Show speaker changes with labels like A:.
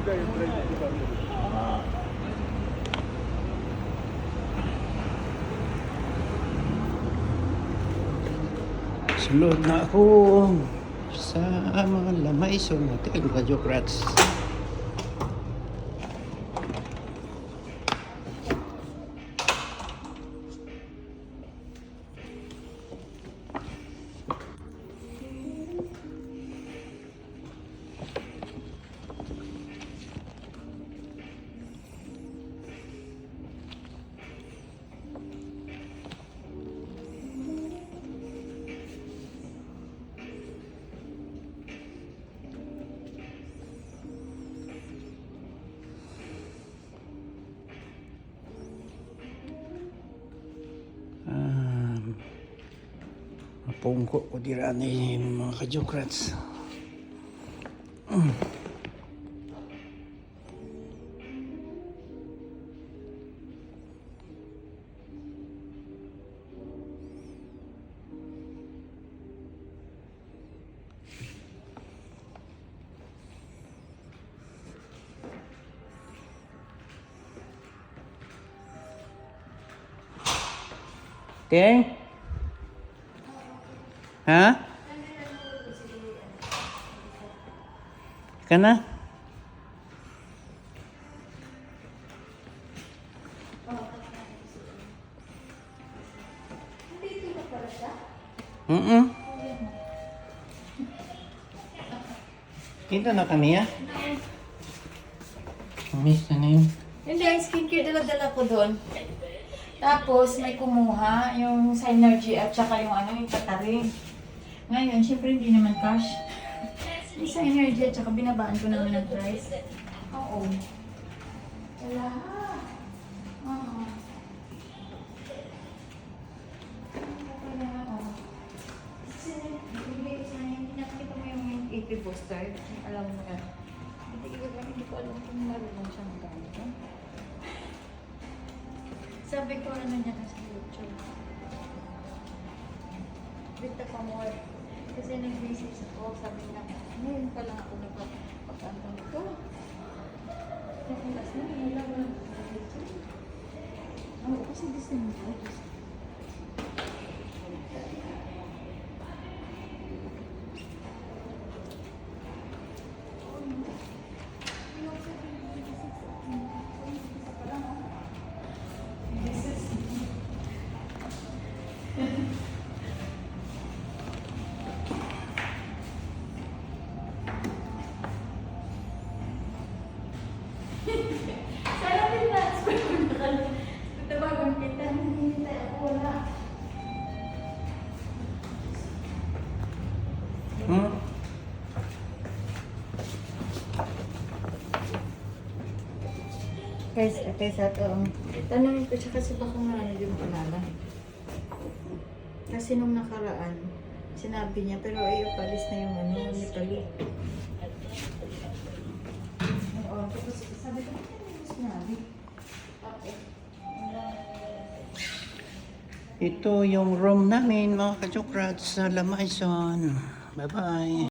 A: Sulod na ako sa mga Lamaison Hotel, Kajokrats. Mapungko ko dira ni mga Kajokrats. Ting? Ha? Ka na? Kita na kami ya? Miss na yun.
B: Hindi, skincare dala-dala ko doon. Tapos may kumuha yung Synergy at saka yung yung Katarin. Ngayon, syempre hindi naman cash. Yung Synergy at saka binabaan ko naman ng price. Oo. Wala. Oo. Kasi, bibigay ko sana yung pinakita mo yung AP booster. Alam mo yan. Hindi ko alam kung marunong siyang gamit. Sabi ko niya sa YouTube. Bita pa more. Kasi nag-research ako, sabi niya, ngayon pa lang ako nagpapag-ano nito. Nakulas na, wala ko lang nag-research. Oo, kasi December. Sana din na. Tawagan kita. Hinihintay ako. Wala. Kaysa ito. Tanongin ko siya kasi baka nga yung pangalan. Kasi nung nakaraan, sinabi niya, pero ay palis na yung Nepali. Oo, tapos sabi ko, sinabi. Okay.
A: Ito yung room namin mga Kajokrats sa Lamaison. Bye-bye.